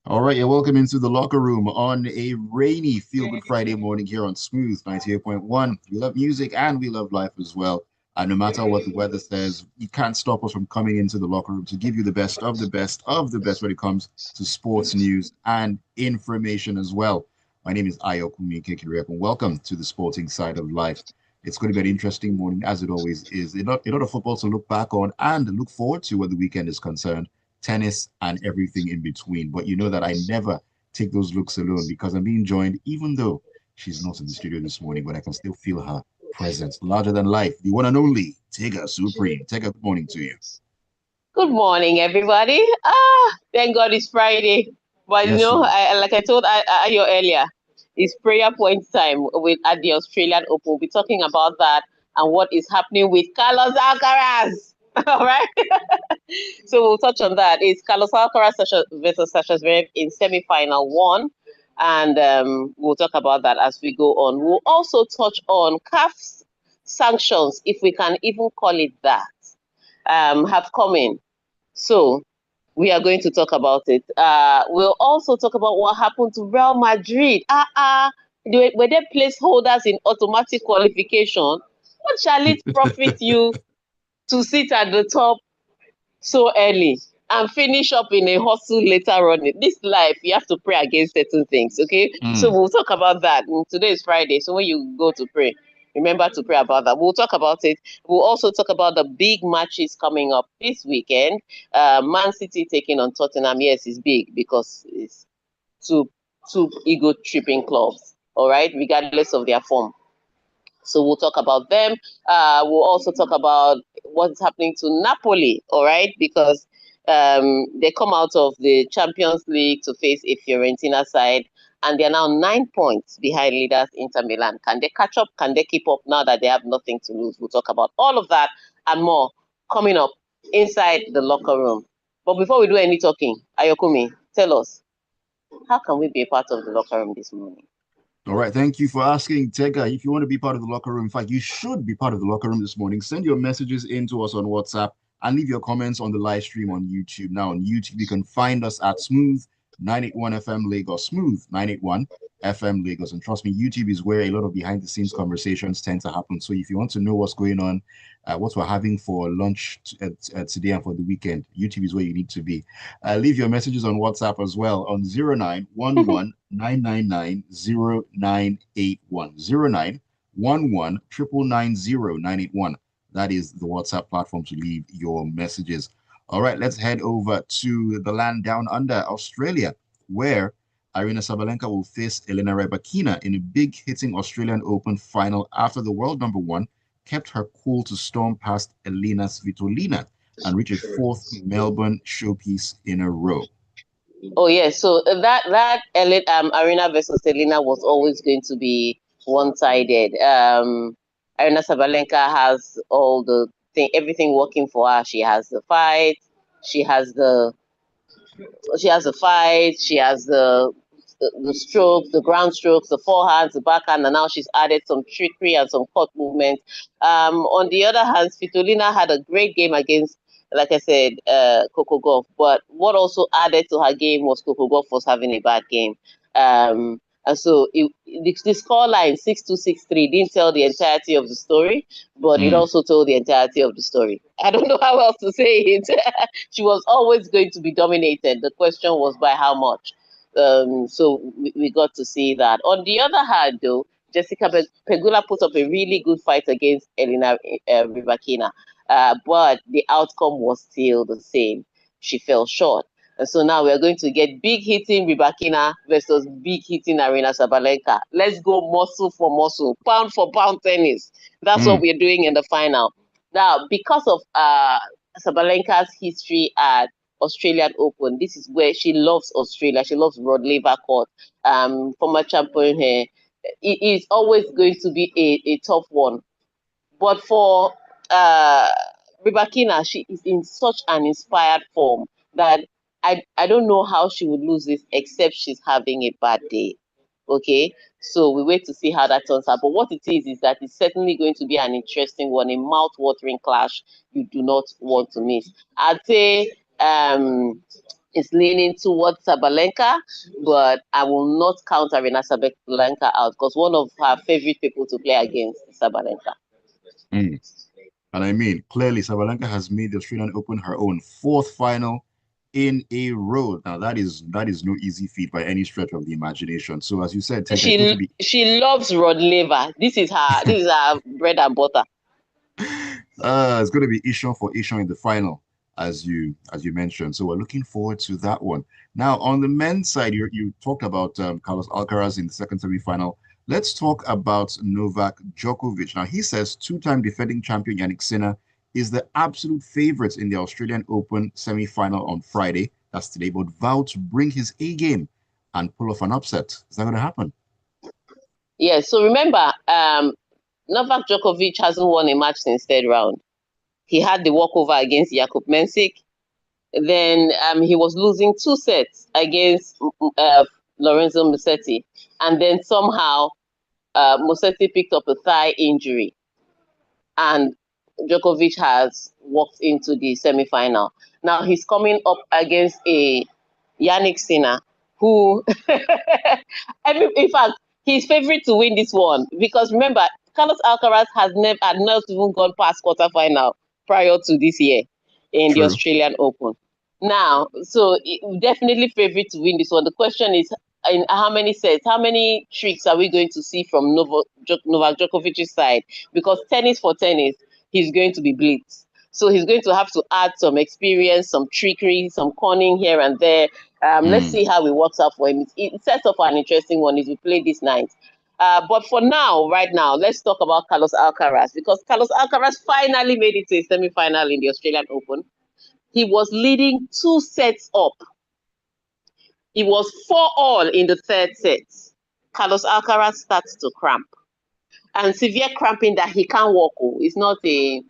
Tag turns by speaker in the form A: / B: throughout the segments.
A: All right, you're welcome into the locker room on a rainy Feel Good Friday morning here on Smooth 98.1. We love music and we love life as well. And no matter what the weather says, you can't stop us from coming into the locker room to give you the best of the best of the best when it comes to sports news and information as well. My name is Ayokunmi, and welcome to the sporting side of life. It's going to be an interesting morning, as it always is. A lot of football to look back on and look forward to when the weekend is concerned, tennis, and everything in between. But you know that I never take those looks alone because I'm being joined, even though she's not in the studio this morning, but I can still feel her presence, larger than life, the one and only Tega Supreme. Tega, good morning to you.
B: Good morning, everybody. Thank God it's Friday. But
A: Yes, sir.
B: like I told you earlier, it's prayer point time with at the Australian Open. We'll be talking about that and what is happening with Carlos Alcaraz. All right. So we'll touch on that. It's Carlos Alcaraz versus Sasha Zverev in semi-final one, and we'll talk about that as we go on. We'll also touch on CAF's sanctions, if we can even call it that, have come in. So we are going to talk about it. We'll also talk about what happened to Real Madrid. Were there placeholders in automatic qualification? What shall it profit you to sit at the top so early and finish up in a hustle later on? In this life, you have to pray against certain things, okay? So
A: Mm.
B: we'll talk about that. Today is Friday, so when you go to pray, remember to pray about that. We'll talk about it. We'll also talk about the big matches coming up this weekend. Man City taking on Tottenham. Yes, it's big because it's two ego tripping clubs, all right, regardless of their form. So we'll talk about them. We'll also talk about what's happening to Napoli, all right, because they come out of the Champions League to face a Fiorentina side, and they're now 9 points behind leaders Inter Milan. Can they catch up? Can they keep up now that they have nothing to lose? We'll talk about all of that and more coming up inside the locker room. But before we do any talking, Ayokunmi, tell us, how can we be a part of the locker room this morning?
A: All right, thank you for asking, Tega. If you want to be part of the locker room, in fact, you should be part of the locker room this morning. Send your messages in to us on WhatsApp and leave your comments on the live stream on YouTube. Now, on YouTube, you can find us at Smooth 981 FM Lagos, Smooth 981 FM Lagos. And trust me, YouTube is where a lot of behind the scenes conversations tend to happen. So if you want to know what's going on, what we're having for lunch today and for the weekend, YouTube is where you need to be. Leave your messages on WhatsApp as well on 0911 999 0911 999 That is the WhatsApp platform to leave your messages. All right, let's head over to the land down under Australia, where Irina Sabalenka will face Elena Rybakina in a big hitting Australian Open final after the world number one kept her cool to storm past Elena Svitolina and reach a fourth Melbourne showpiece in a row.
B: Oh yes, so that Arena versus Selena was always going to be one-sided. Arena Sabalenka has all the thing, everything working for her. She has the fight, she has the she has the strokes, the ground strokes, the forehands, the backhand, and now she's added some trickery and some court movement. On the other hand, Svitolina had a great game against, like I said, Coco Golf. But what also added to her game was Coco Golf was having a bad game. And so the score line 6-2, 6-3 didn't tell the entirety of the story, but it
A: Mm.
B: also told the entirety of the story. I don't know how else to say it. She was always going to be dominated. The question was by how much. So we got to see that. On the other hand, though, Jessica Pegula put up a really good fight against Elena Rybakina, but the outcome was still the same. She fell short. And so now we're going to get big hitting Rybakina versus big hitting Arena Sabalenka. Let's go muscle for muscle, pound for pound tennis. That's what
A: Mm.
B: we're doing in the final. Now, because of Sabalenka's history at Australian Open, this is where she loves Australia. She loves Rod Laver Court, former champion here. It is always going to be a tough one. But for uh, Rybakina, she is in such an inspired form that I don't know how she would lose this except she's having a bad day. Okay, so we wait to see how that turns out. But what it is that it's certainly going to be an interesting one, a mouth-watering clash you do not want to miss. I'd say is leaning towards Sabalenka, but I will not count Arena Sabalenka out because one of her favorite people to play against is Sabalenka.
A: Mm. And I mean, clearly, Sabalenka has made the Australian Open her own fourth final in a row. Now, that is no easy feat by any stretch of the imagination. So, as you said, Tega, it's going to be
B: She loves Rod Laver. This is her bread and butter.
A: it's going to be Ishon for Ishon in the final, as you mentioned. So we're looking forward to that one. Now, on the men's side, you talked about Carlos Alcaraz in the second semifinal. Let's talk about Novak Djokovic. Now, he says two-time defending champion Yannick Sinner is the absolute favorite in the Australian Open semifinal on Friday. That's today, but vowed to bring his A game and pull off an upset. Is that going to happen?
B: Yeah. So remember, Novak Djokovic hasn't won a match since third round. He had the walkover against Jakub Mensik. Then he was losing 2 sets against Lorenzo Musetti. And then somehow Musetti picked up a thigh injury. And Djokovic has walked into the semi-final. Now he's coming up against a Yannick Sinner, who, in fact, he's favorite to win this one because remember, Carlos Alcaraz had not even gone past quarterfinal prior to this year in the
A: True.
B: Australian Open. Now, so definitely favorite to win this one. The question is, in how many sets, how many tricks are we going to see from Novak Djokovic's side? Because tennis for tennis, he's going to be blitzed. So he's going to have to add some experience, some trickery, some cunning here and there. Let's see how it works out for him. It sets up an interesting one if we play this night. But for now, right now, let's talk about Carlos Alcaraz because Carlos Alcaraz finally made it to a semi-final in the Australian Open. He was leading 2 sets up. It was 4-all in the third set. Carlos Alcaraz starts to cramp. And severe cramping that he can't walk. It's not a...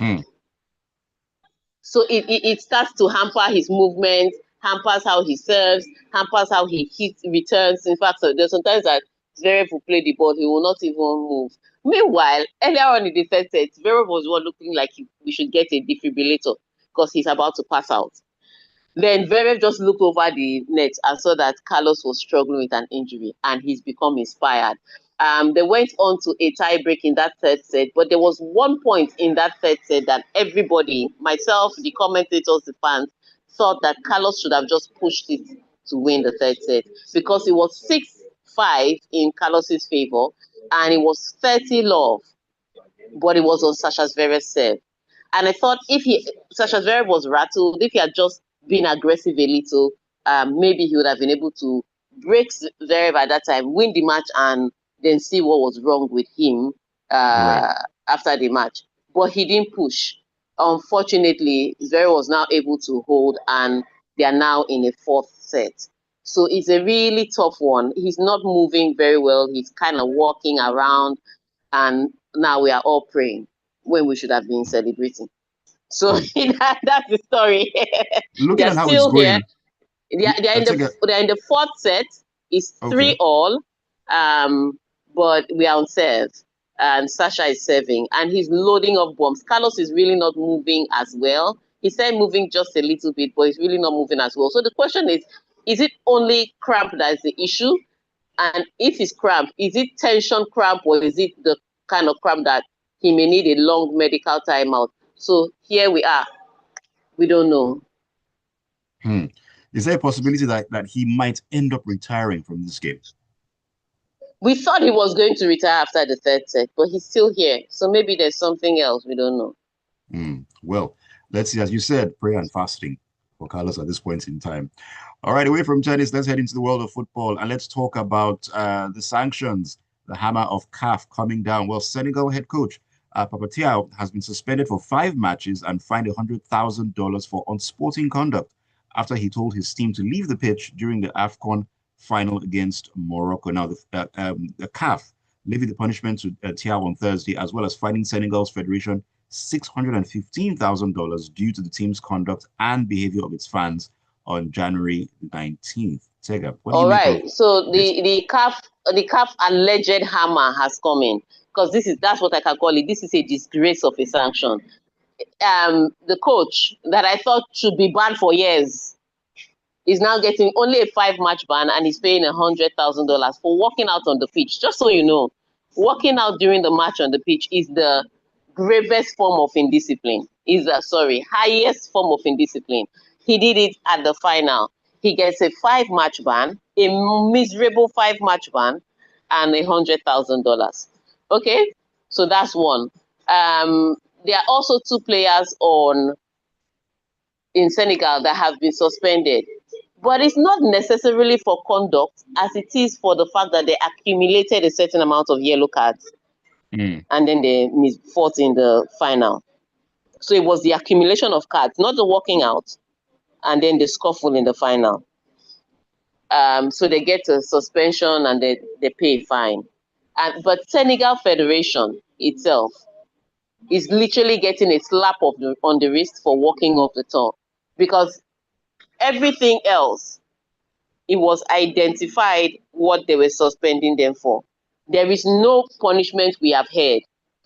B: So it starts to hamper his movement, hampers how he serves, hampers how he hits, returns. In fact, so there's sometimes that Zverev will play the ball, he will not even move. Meanwhile, earlier on in the third set, Zverev was looking like we should get a defibrillator because he's about to pass out. Then Zverev just looked over the net and saw that Carlos was struggling with an injury, and he's become inspired. They went on to a tie break in that third set, but there was one point in that third set that everybody, myself, the commentators, the fans, thought that Carlos should have just pushed it to win the third set because it was 6-5 in Carlos's favor, and it was 30-love, but it was on Sasha Zverev's serve. And I thought Sasha Zverev was rattled, if he had just been aggressive a little, maybe he would have been able to break Zverev at that time, win the match, and then see what was wrong with him after the match. But he didn't push. Unfortunately, Zverev was now able to hold, and they are now in a fourth set. So it's a really tough one. He's not moving very well. He's kind of walking around, and now we are all praying when we should have been celebrating. So that's the story.
A: Looking
B: They're
A: at how it's
B: still here.
A: going,
B: They're in the fourth set. It's 3-all, but we are on serve, and Sasha is serving, and he's loading up bombs. Carlos is really not moving as well. He said moving just a little bit, but he's really not moving as well. So the question is it only cramp that is the issue? And if it's cramp, is it tension cramp, or is it the kind of cramp that he may need a long medical timeout? So here we are. We don't know.
A: Is there a possibility that he might end up retiring from this game?
B: We thought he was going to retire after the third set, but he's still here. So maybe there's something else. We don't know.
A: Well, let's see. As you said, prayer and fasting for Carlos at this point in time. All right, away from tennis, let's head into the world of football and let's talk about the sanctions, the hammer of CAF coming down. Well, Senegal head coach Papa Thiaw has been suspended for 5 matches and fined $100,000 for unsporting conduct after he told his team to leave the pitch during the AFCON final against Morocco. Now, the CAF levied the punishment to Thiaw on Thursday, as well as fining Senegal's federation $615,000 due to the team's conduct and behavior of its fans on January 19th. Tega, what do you make of
B: so the CAF alleged hammer has come in, because that's what I can call it. This is a disgrace of a sanction. The coach that I thought should be banned for years, is now getting only a 5-match ban and is paying $100,000 for walking out on the pitch. Just so you know, walking out during the match on the pitch is the gravest form of indiscipline. Highest form of indiscipline. He did it at the final. He gets a 5-match ban, a miserable 5-match ban, and $100,000. Okay, so that's one. There are also 2 players in Senegal that have been suspended. But it's not necessarily for conduct as it is for the fact that they accumulated a certain amount of yellow cards and then they fought in the final. So it was the accumulation of cards, not the walking out, and then the scuffle in the final. So they get a suspension and they pay a fine. But Senegal Federation itself is literally getting a slap on the wrist for walking off the tour, because everything else, it was identified what they were suspending them for. There is no punishment we have heard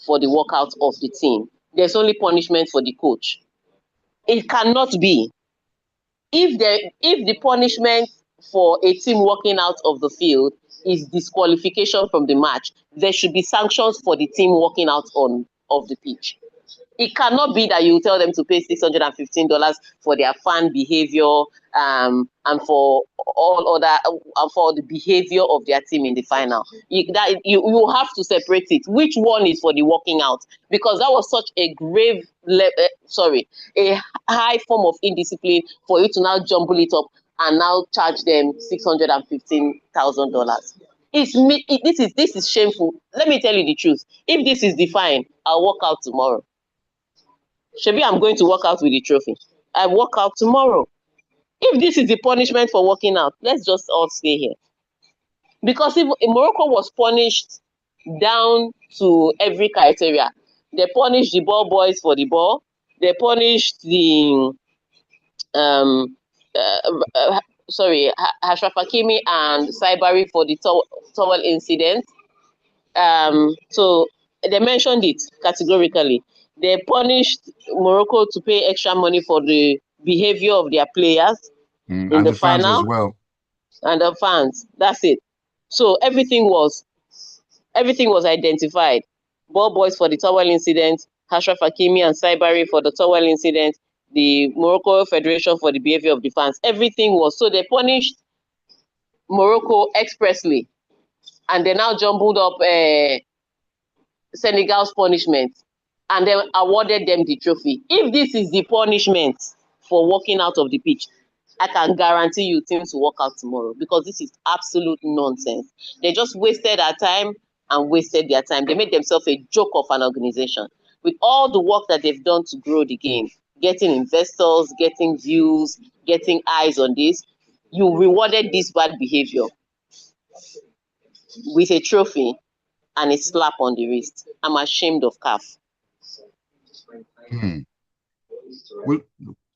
B: for the walkout of the team. There's only punishment for the coach. It cannot be. If the punishment for a team walking out of the field is disqualification from the match, there should be sanctions for the team walking out of the pitch. It cannot be that you tell them to pay $615 for their fan behavior and for for the behavior of their team in the final. You have to separate it. Which one is for the walking out? Because that was such a a high form of indiscipline for you to now jumble it up and now charge them $615,000. This is shameful. Let me tell you the truth. If this is the fine, I'll walk out tomorrow. Shebi, I'm going to walk out with the trophy. I walk out tomorrow. If this is the punishment for walking out, let's just all stay here. Because if Morocco was punished down to every criteria, they punished the ball boys for the ball. They punished the Ashraf Hakimi and Saibari for the towel incident. So they mentioned it categorically. They punished Morocco to pay extra money for the behavior of their players in
A: and
B: the
A: the fans
B: final.
A: as well.
B: And the fans. That's it. So everything was identified. Ball boys for the towel incident, Ashraf Hakimi and Saibari for the towel incident, the Morocco Federation for the behavior of the fans. Everything was. So they punished Morocco expressly. And they now jumbled up Senegal's punishment and then awarded them the trophy. If this is the punishment for walking out of the pitch, I can guarantee you teams will walk out tomorrow, because this is absolute nonsense. They just wasted our time and wasted their time. They made themselves a joke of an organization. With all the work that they've done to grow the game, getting investors, getting views, getting eyes on this, you rewarded this bad behavior with a trophy and a slap on the wrist. I'm ashamed of CAF.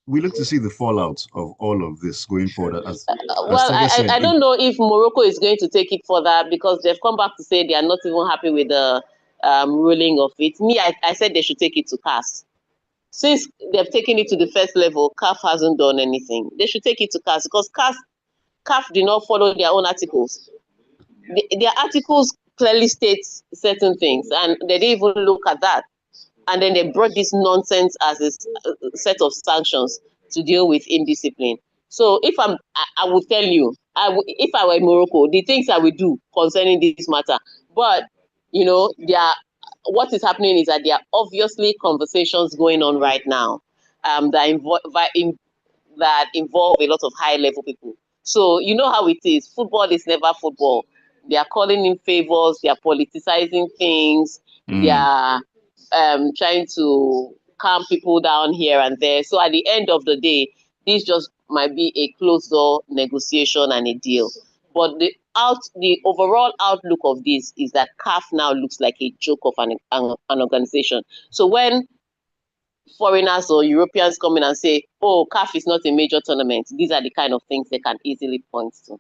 A: We look to see the fallout of all of this going forward. As
B: Tega said, I don't know if Morocco is going to take it further, because they've come back to say they are not even happy with the ruling of it. I said they should take it to CAS. Since they've taken it to the first level, CAF hasn't done anything. They should take it to CAS, because CAF did not follow their own articles. Their articles clearly state certain things, and they didn't even look at that. And then they brought this nonsense as a set of sanctions to deal with indiscipline. So I would tell you, if I were in Morocco, the things I would do concerning this matter. But, what is happening is that there are obviously conversations going on right now that involve a lot of high-level people. So you know how it is. Football is never football. They are calling in favors. They are politicizing things. They are trying to calm people down here and there. So at the end of the day, this just might be a closed door negotiation and a deal. But the overall outlook of this is that CAF now looks like a joke of an organization. So when foreigners or Europeans come in and say, "Oh, CAF is not a major tournament," these are the kind of things they can easily point to.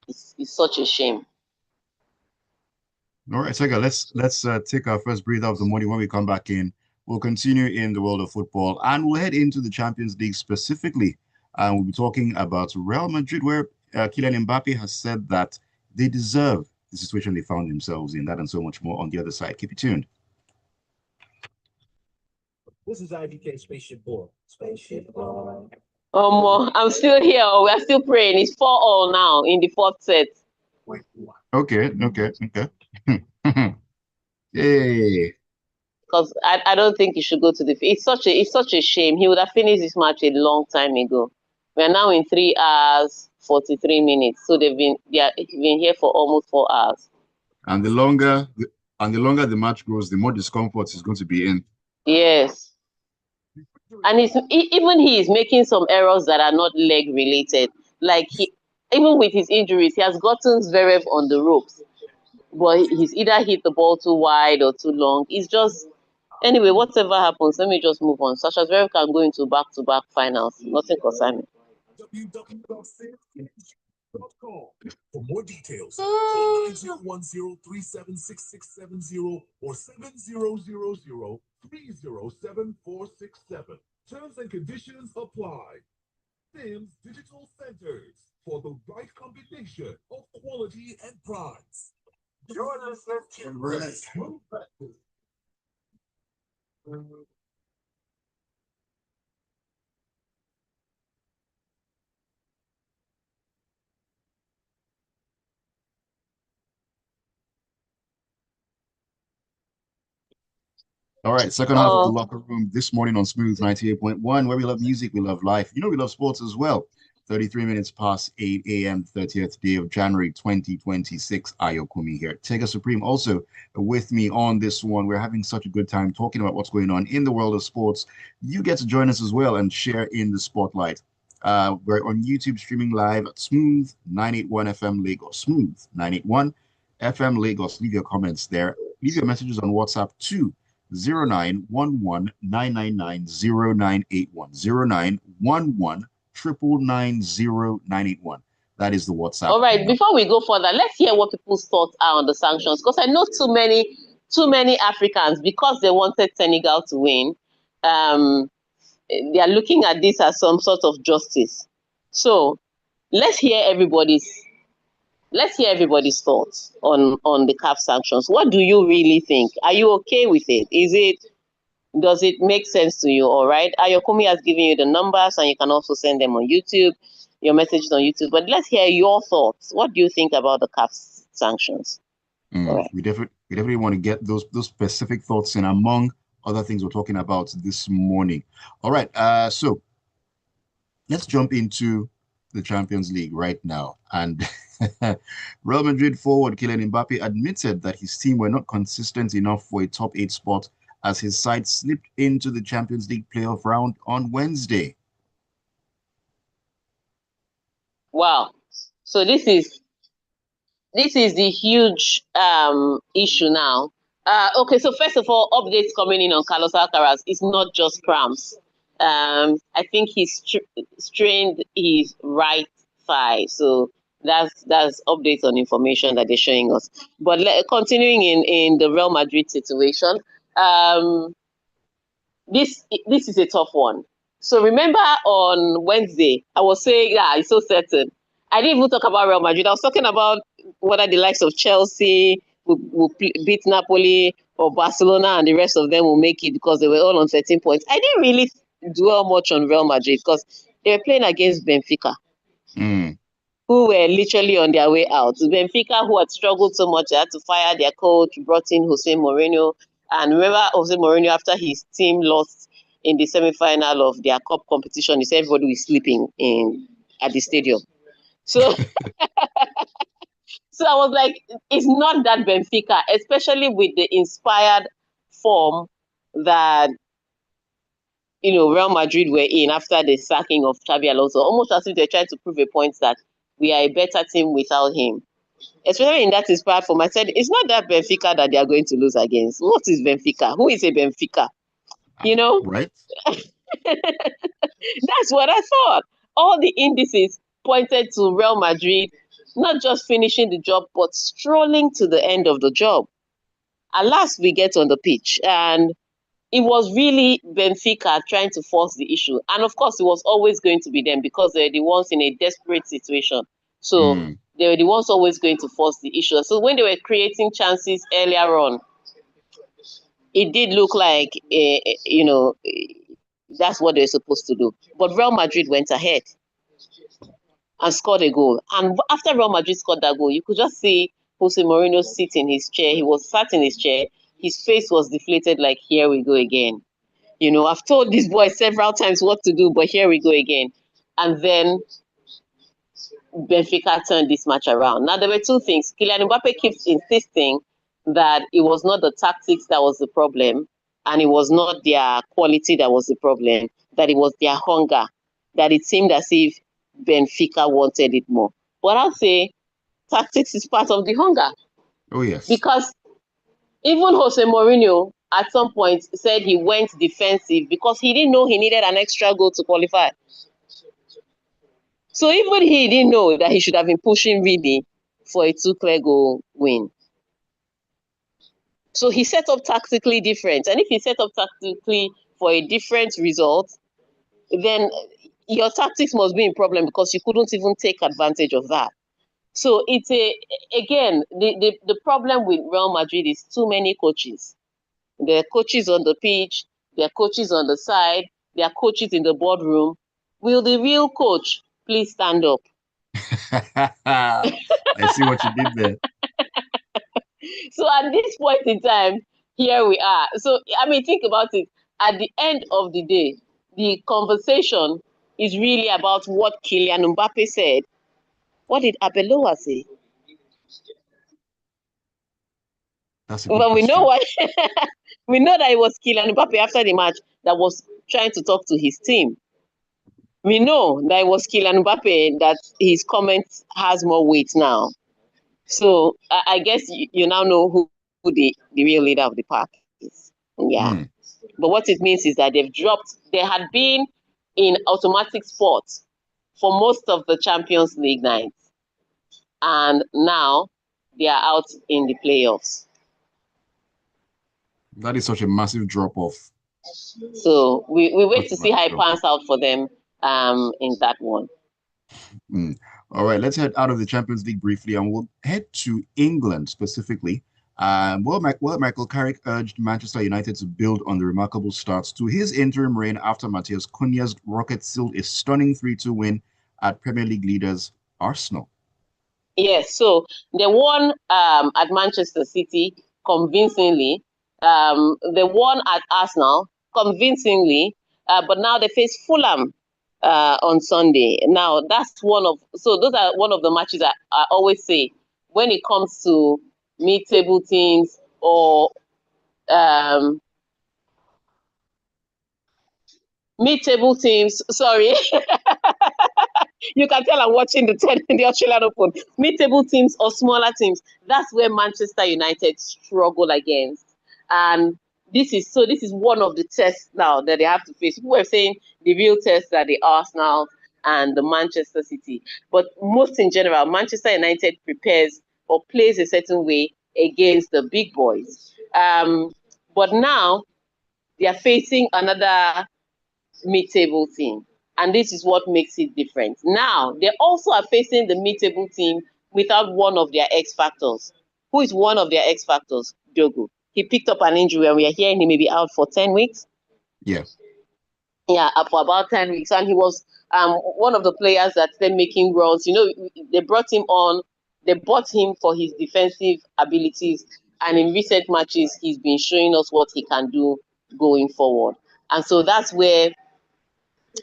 B: It's such a shame.
A: All right, Tega, let's take our first breather of the morning. When we come back in, we'll continue in the world of football, and we'll head into the Champions League specifically And we'll be talking about Real Madrid, where Kylian Mbappe has said that they deserve the situation they found themselves in. That and so much more on the other side. Keep it tuned.
C: This is IDK Spaceship Boy. Spaceship Boy.
B: I'm still here. We're still praying. It's 4-all now in the fourth set.
A: Okay. Hey.
B: Because I don't think he should go to the. It's such a shame. He would have finished this match a long time ago. We're now in 3 hours 43 minutes. So they've been here for almost 4 hours.
A: And the longer the match goes, the more discomfort is going to be in.
B: Yes. And even he is making some errors that are not leg related. Like even with his injuries, he has gotten Zverev on the ropes. But he's either hit the ball too wide or too long. It's just anyway, whatever happens, let me just move on. Sasha Zverev can go into back-to-back finals. Nothing concerns me.
C: For more details, call 9010376670 or 7000307467. Terms and conditions apply. Sims Digital Centers for the right combination of quality and price. You're listening to Rest.
A: All right, second half of the locker room this morning on Smooth 98.1, where we love music, we love life. You know, we love sports as well. 33 minutes past 8 a.m., 30th day of January 2026. Ayokunmi here. Tega Supreme also with me on this one. We're having such a good time talking about what's going on in the world of sports. You get to join us as well and share in the spotlight. We're on YouTube streaming live at Smooth 981 FM Lagos. Smooth 981 FM Lagos. Leave your comments there. Leave your messages on WhatsApp too. 0911-999-0981. 0911-999-0981. That is the WhatsApp.
B: All right, before we go further, let's hear what people's thoughts are on the sanctions. Because I know too many Africans, because they wanted Senegal to win, they are looking at this as some sort of justice. So let's hear everybody's thoughts on the CAF sanctions. What do you really think? Are you okay with it? Does it make sense to you? All right. Ayokunmi has given you the numbers, and you can also send them on YouTube, your messages on YouTube. But let's hear your thoughts. What do you think about the CAF sanctions?
A: All right. We definitely want to get those specific thoughts in, among other things we're talking about this morning. All right. So let's jump into the Champions League right now. And Real Madrid forward Kylian Mbappe admitted that his team were not consistent enough for a top 8 spot as his side slipped into the Champions League playoff round on Wednesday.
B: Wow. So this is the huge issue now. Okay, so first of all, updates coming in on Carlos Alcaraz. It's not just cramps. I think he's strained his right thigh. So that's updates on information that they're showing us. But continuing in the Real Madrid situation, this is a tough one. So remember on Wednesday, I was saying, it's so certain. I didn't even talk about Real Madrid. I was talking about whether the likes of Chelsea will beat Napoli or Barcelona and the rest of them will make it because they were all on 13 points. I didn't really dwell much on Real Madrid because they were playing against Benfica, who were literally on their way out. Benfica, who had struggled so much, they had to fire their coach, brought in Jose Mourinho. And remember Jose Mourinho, after his team lost in the semi-final of their cup competition, he said everybody was sleeping at the stadium. So, so I was like, it's not that Benfica, especially with the inspired form that Real Madrid were in after the sacking of Xabi Alonso, almost as if they're trying to prove a point that we are a better team without him. Especially in that inspired form, I said, it's not that Benfica that they are going to lose against. What is Benfica? Who is a Benfica?
A: Right.
B: That's what I thought. All the indices pointed to Real Madrid not just finishing the job, but strolling to the end of the job. At last, we get on the pitch. And it was really Benfica trying to force the issue. And of course, it was always going to be them because they're the ones in a desperate situation. So they were the ones always going to force the issue. So when they were creating chances earlier on, it did look like, that's what they were supposed to do. But Real Madrid went ahead and scored a goal. And after Real Madrid scored that goal, you could just see Jose Mourinho sit in his chair. He was sat in his chair. His face was deflated like, here we go again. I've told this boy several times what to do, but here we go again. And then Benfica turned this match around. Now, there were two things. Kylian Mbappe keeps insisting that it was not the tactics that was the problem, and it was not their quality that was the problem, that it was their hunger, that it seemed as if Benfica wanted it more. But I'll say tactics is part of the hunger.
A: Oh, yes.
B: Because even Jose Mourinho at some point said he went defensive because he didn't know he needed an extra goal to qualify. So even he didn't know that he should have been pushing really for a 2-clear goal win. So he set up tactically different. And if he set up tactically for a different result, then your tactics must be in problem because you couldn't even take advantage of that. So it's the problem with Real Madrid is too many coaches. There are coaches on the pitch, there are coaches on the side, there are coaches in the boardroom. Will the real coach please stand up?
A: I see what you did there.
B: So at this point in time, here we are. So, think about it. At the end of the day, the conversation is really about what Kylian Mbappe said. What did Abeloa say?
A: That's a good
B: Well, we
A: question.
B: know what we know that it was Kylian Mbappe after the match that was trying to talk to his team. We know that it was Kylian Mbappe that his comments has more weight now. So I guess you now know who the real leader of the pack is. Yeah. But what it means is that they had been in automatic sports for most of the Champions League nights. And now they are out in the playoffs.
A: That is such a massive drop-off.
B: So we wait to see how it pans out for them in that one.
A: All right, let's head out of the Champions League briefly, and we'll head to England specifically. Michael Carrick urged Manchester United to build on the remarkable starts to his interim reign after Matheus Cunha's Rockets sealed a stunning 3-2 win at Premier League leaders Arsenal.
B: Yes, so they won at Manchester City convincingly. They won at Arsenal convincingly, but now they face Fulham on Sunday. Now those are one of the matches that I always say when it comes to mid-table teams or mid-table teams. Sorry. You can tell I'm watching the Australian Open. Mid-table teams or smaller teams, that's where Manchester United struggle against. And this is one of the tests now that they have to face. People are saying the real tests are the Arsenal and the Manchester City. But most in general, Manchester United prepares or plays a certain way against the big boys. But now they are facing another mid-table team. And this is what makes it different. Now, they also are facing the mid-table team without one of their X factors. Who is one of their X factors? Dogu. He picked up an injury and we are hearing he may be out for 10 weeks.
A: Yeah.
B: Yeah, for about 10 weeks. And he was one of the players that's then making runs. They brought him on. They bought him for his defensive abilities. And in recent matches, he's been showing us what he can do going forward. And so that's where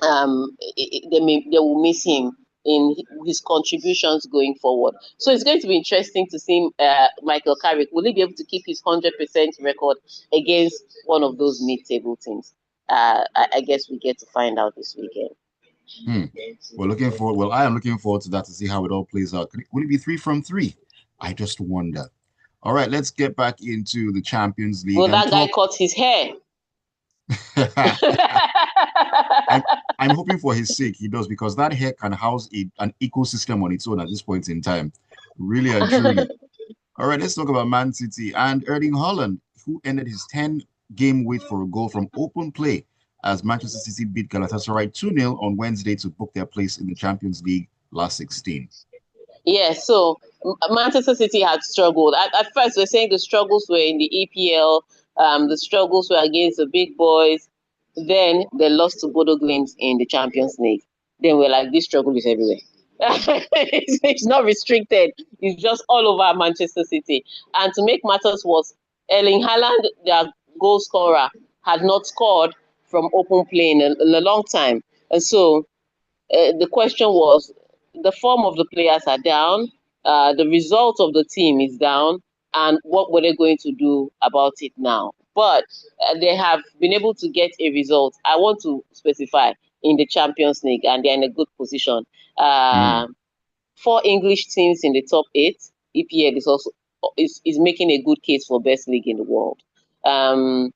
B: they will miss him in his contributions going forward. So it's going to be interesting to see Michael Carrick. Will he be able to keep his 100% record against one of those mid-table teams? I guess we get to find out this weekend.
A: I am looking forward to that to see how it all plays out. Will it be 3 from 3? I just wonder. All right, let's get back into the Champions League.
B: Will that guy cut his hair?
A: I'm hoping for his sake he does, because that hair can house an ecosystem on its own at this point in time. Really and truly. All right, let's talk about Man City and Erling Haaland, who ended his 10 game wait for a goal from open play as Manchester City beat Galatasaray 2-0 on Wednesday to book their place in the Champions League last 16.
B: Yes, so Manchester City had struggled. At first, we're saying the struggles were in the EPL, the struggles were against the big boys. Then they lost to Bodo Glimt in the Champions League. Then we're like, this struggle is everywhere. It's not restricted. It's just all over Manchester City. And to make matters worse, Erling Haaland, their goal scorer, had not scored from open play in a long time. And so the question was, the form of the players are down, the result of the team is down, and what were they going to do about it now? But they have been able to get a result. I want to specify in the Champions League, and they're in a good position.
A: Mm,
B: 4 English teams in the top 8. EPL is also is making a good case for best league in the world. Um,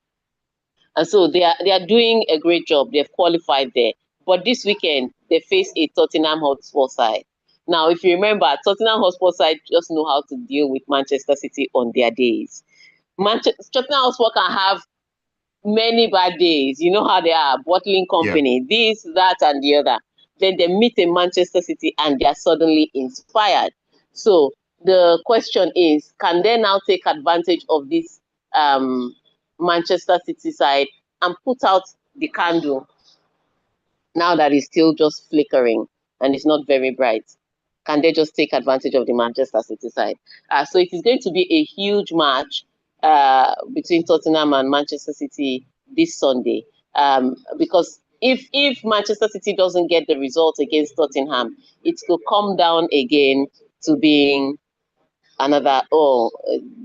B: and so they are doing a great job. They've qualified there. But this weekend they face a Tottenham Hotspur side. Now, if you remember, Tottenham Hotspur side just know how to deal with Manchester City on their days. Tottenham Hotspur can have many bad days. You know how they are, bottling
A: yeah,
B: company, this, that, and the other. Then they meet in Manchester City and they are suddenly inspired. So the question is, can they now take advantage of this Manchester City side and put out the candle now that it's still just flickering and it's not very bright? Can they just take advantage of the Manchester City side? So it is going to be a huge match between Tottenham and Manchester City this Sunday. Because if Manchester City doesn't get the result against Tottenham, it could come down again to being another,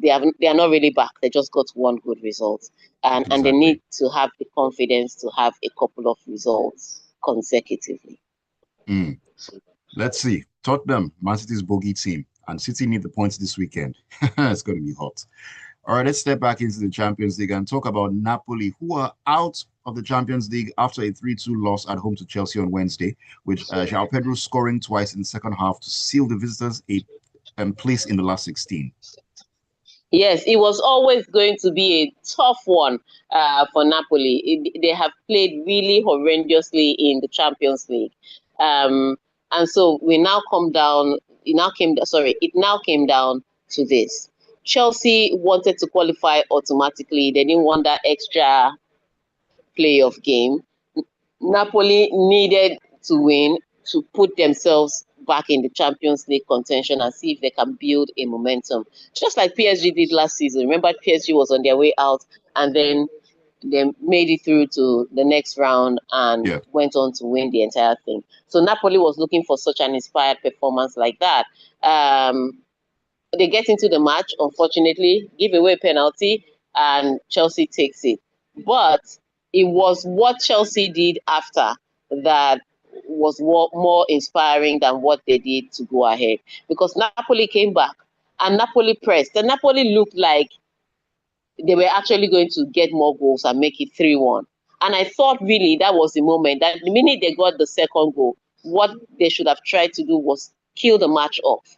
B: they are not really back, they just got one good result, and they
A: exactly.
B: need to have the confidence to have a couple of results consecutively.
A: Mm. Let's see. Tottenham, Man City's bogey team, and City need the points this weekend. It's going to be hot. All right, let's step back into the Champions League and talk about Napoli, who are out of the Champions League after a 3-2 loss at home to Chelsea on Wednesday, with João Pedro scoring twice in the second half to seal the visitors a place in the last 16.
B: Yes, it was always going to be a tough one for Napoli. They have played really horrendously in the Champions League, um, and so we now come down. It now came down to this. Chelsea wanted to qualify automatically. They didn't want that extra playoff game. Napoli needed to win to put themselves back in the Champions League contention and see if they can build a momentum. Just like PSG did last season. Remember, PSG was on their way out and then they made it through to the next round and
A: Yeah,
B: went on to win the entire thing. So Napoli was looking for such an inspired performance like that. They get into the match, unfortunately, give away a penalty, and Chelsea takes it. But it was what Chelsea did after that was more inspiring than what they did to go ahead. Because Napoli came back and Napoli pressed. And Napoli looked like they were actually going to get more goals and make it 3-1. And I thought really that was the moment that the minute they got the second goal, what they should have tried to do was kill the match off,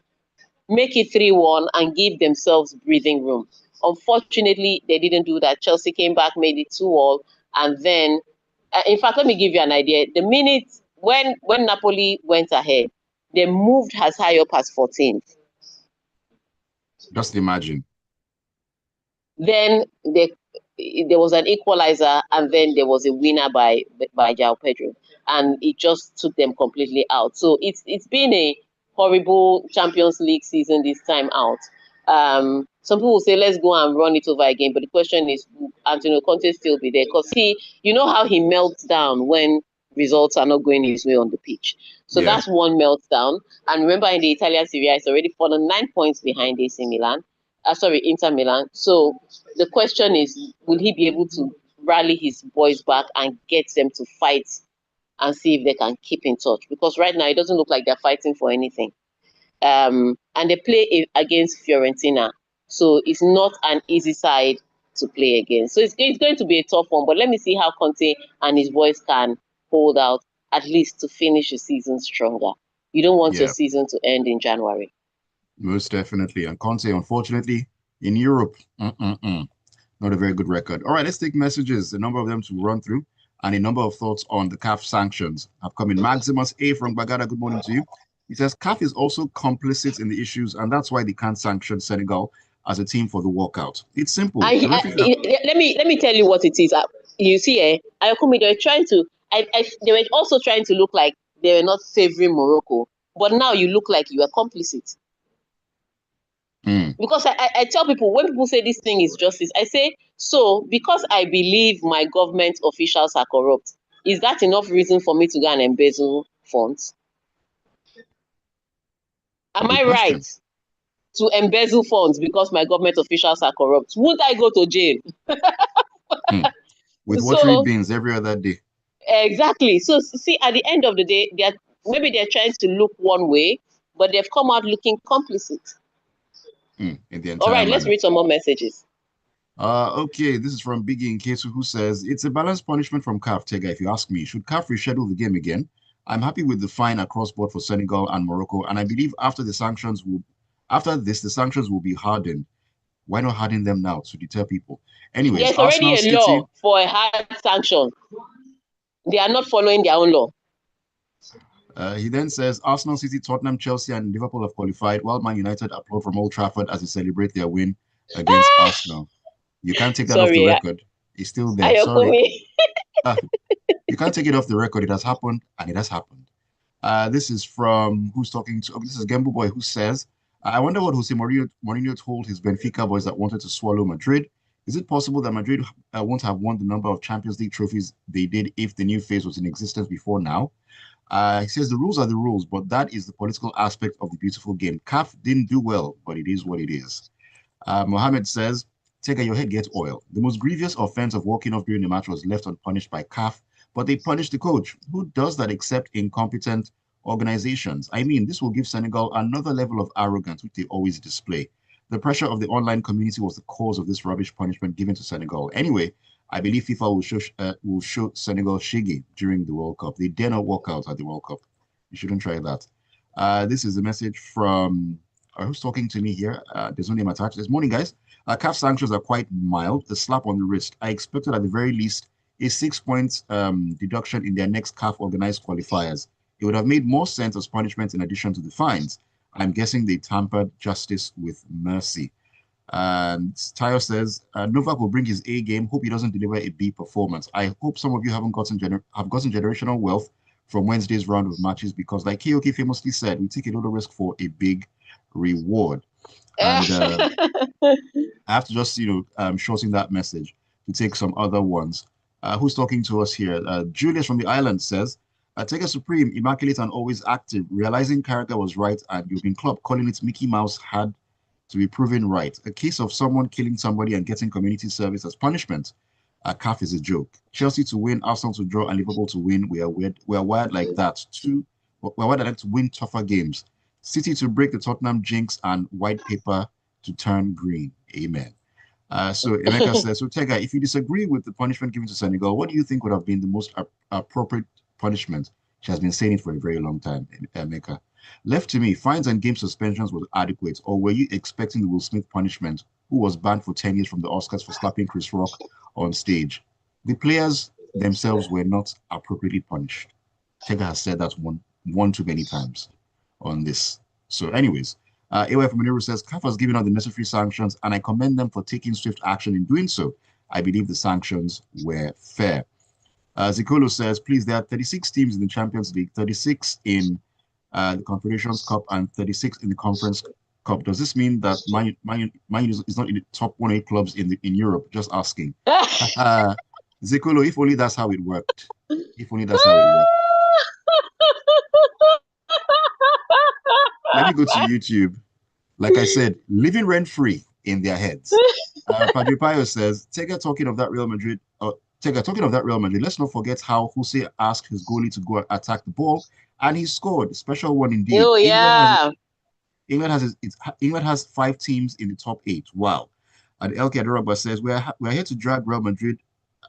B: make it 3-1 and give themselves breathing room. Unfortunately, they didn't do that. Chelsea came back, made it 2-all, and then, in fact, let me give you an idea. The minute when Napoli went ahead, they moved as high up as 14th.
A: just imagine.
B: Then there was an equalizer, and then there was a winner by João Pedro, and it just took them completely out. So it's been a horrible Champions League season this time out. Some people say let's go and run it over again, but the question is, will Antonio Conte still be there? Because you know how he melts down when results are not going his way on the pitch. So
A: Yeah,
B: that's one meltdown. And remember, in the Italian Serie A, it's already fallen 9 points behind AC Milan. Inter Milan. So the question is, will he be able to rally his boys back and get them to fight and see if they can keep in touch? Because right now it doesn't look like they're fighting for anything. And they play against Fiorentina, so it's not an easy side to play against. So it's going to be a tough one. But let me see how Conte and his boys can hold out at least to finish the season stronger. You don't want your
A: yeah,
B: season to end in January.
A: most definitely. And Conte, unfortunately, in Europe, Not a very good record. All right, let's take messages, a number of them to run through, and a number of thoughts on the CAF sanctions have come in. Maximus A from Bagada, good morning to you. He says CAF is also complicit in the issues, and that's why they can't sanction Senegal as a team for the walkout. It's simple. The referees are...
B: Let me tell you what it is. You see, Ayokunmi, they were trying to. They were also trying to look like they were not favoring Morocco, but now you look like you are complicit. Because I tell people, when people say this thing is justice, I say, so because I believe my government officials are corrupt, is that enough reason for me to go and embezzle funds? Am I right to embezzle funds because my government officials are corrupt? Would I go to jail?
A: With watery beans every other day.
B: Exactly. So see, at the end of the day, maybe they're trying to look one way, but they've come out looking complicit.
A: In the entire
B: All right, let's read some more messages.
A: Okay, this is from Biggie in Kesu, who says, it's a balanced punishment from CAF, Tega, if you ask me. Should CAF reschedule the game again? I'm happy with the fine across board for Senegal and Morocco, and I believe after this, the sanctions will be hardened. Why not harden them now to deter people? Anyways,
B: there's already
A: Arsenal
B: a law for a hard sanction. They are not following their own law.
A: He then says, Arsenal, City, Tottenham, Chelsea, and Liverpool have qualified, while Man United applaud from Old Trafford as they celebrate their win against Arsenal. You can't take that off the record. It's still there.
B: Ayokunmi.
A: Sorry. You can't take it off the record. It has happened, and it has happened. This is from who's talking to. This is Gembu Boy, who says, I wonder what Jose Mourinho told his Benfica boys that wanted to swallow Madrid. Is it possible that Madrid won't have won the number of Champions League trophies they did if the new phase was in existence before now? He says the rules are the rules, but that is the political aspect of the beautiful game. CAF didn't do well, but it is what it is. Mohammed says, Tega, your head gets oil. The most grievous offense of walking off during the match was left unpunished by CAF, but they punished the coach. Who does that except incompetent organizations? I mean, this will give Senegal another level of arrogance, which they always display. The pressure of the online community was the cause of this rubbish punishment given to Senegal. Anyway, I believe FIFA will show Senegal shiggy during the World Cup. They dare not walk out at the World Cup. You shouldn't try that. This is a message from who's talking to me here. There's no name attached. This morning, guys. CAF sanctions are quite mild. A slap on the wrist. I expected at the very least a 6-point deduction in their next CAF organized qualifiers. It would have made more sense as punishment in addition to the fines. I'm guessing they tampered justice with mercy. And Tayo says, Novak will bring his A game. Hope he doesn't deliver a B performance. I hope some of you have gotten generational wealth from Wednesday's round of matches because, like Keoki famously said, we take a little risk for a big reward. And I have to just, shorten that message to take some other ones. Who's talking to us here? Julius from the island says, Tega Supreme, immaculate and always active. Realizing Carragher was right and Jurgen Klopp calling it Mickey Mouse had to be proven right. A case of someone killing somebody and getting community service as punishment. CAF is a joke. Chelsea to win, Arsenal to draw, and Liverpool to win. We are wired like that. We're wired like to win tougher games. City to break the Tottenham jinx and white paper to turn green. Amen. So Emeka says, so Tega, if you disagree with the punishment given to Senegal, what do you think would have been the most appropriate punishment? She has been saying it for a very long time, Emeka. Left to me, fines and game suspensions were adequate, or were you expecting the Will Smith punishment, who was banned for 10 years from the Oscars for slapping Chris Rock on stage? The players themselves were not appropriately punished. Tega has said that one too many times on this. So anyways, AY from Monero says, CAF has given out the necessary sanctions, and I commend them for taking swift action in doing so. I believe the sanctions were fair. Zikolo says, please, there are 36 teams in the Champions League, 36 in the Confederations Cup, and 36 in the Conference Cup. Does this mean that Man U is not in the top 108 clubs in Europe? Just asking. Zikolo, if only that's how it worked. If only that's how it worked. Let me go to YouTube. Like I said, living rent-free in their heads. Padre Pio says, Tega talking of that Real Madrid, let's not forget how Jose asked his goalie to go attack the ball, and he scored. Special one indeed.
B: Oh, yeah.
A: England has 5 teams in the top 8. Wow. And Elke Adoraba says, we're here to drag Real Madrid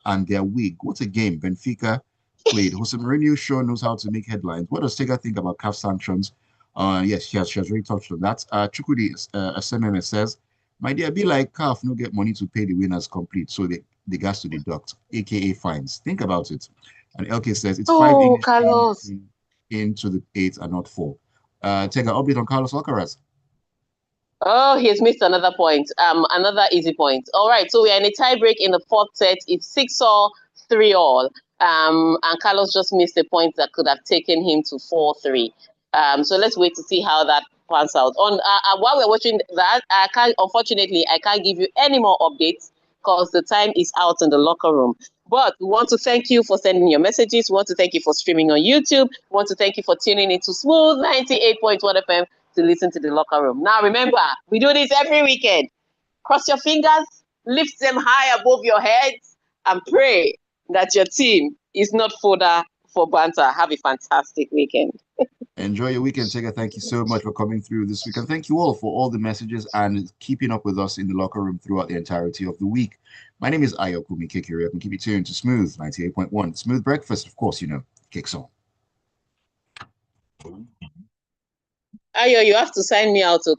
A: and their wig. What a game Benfica played. Jose Mourinho sure knows how to make headlines. What does Tega think about CAF sanctions? Yes, she has already touched on that. Chukudi SMM says, My dear, be like CAF no get money to pay the winners complete, so they got to deduct, aka fines. Think about it. And LK says it's five
B: Oh,
A: English teams
B: Carlos.
A: into the eight and not four. Take an update on Carlos Alcaraz.
B: Oh, he has missed another point. Another easy point. All right, so we are in a tie break in the fourth set. It's 6-all, 3-all. And Carlos just missed a point that could have taken him to 4-3. So let's wait to see how that pans out. On while we're watching that, unfortunately I can't give you any more updates because the time is out in the locker room. But we want to thank you for sending your messages. We want to thank you for streaming on YouTube. We want to thank you for tuning into Smooth 98.1 FM to listen to the locker room. Now, remember, we do this every weekend. Cross your fingers, lift them high above your heads, and pray that your team is not fodder for banter. Have a fantastic weekend.
A: Enjoy your weekend, Tega. Thank you so much for coming through this week. And thank you all for all the messages and keeping up with us in the locker room throughout the entirety of the week. My name is Ayokunmi Kikiri. And keep it tuned to Smooth 98.1. Smooth Breakfast, of course, kicks on.
B: Ayo, you have to sign me out.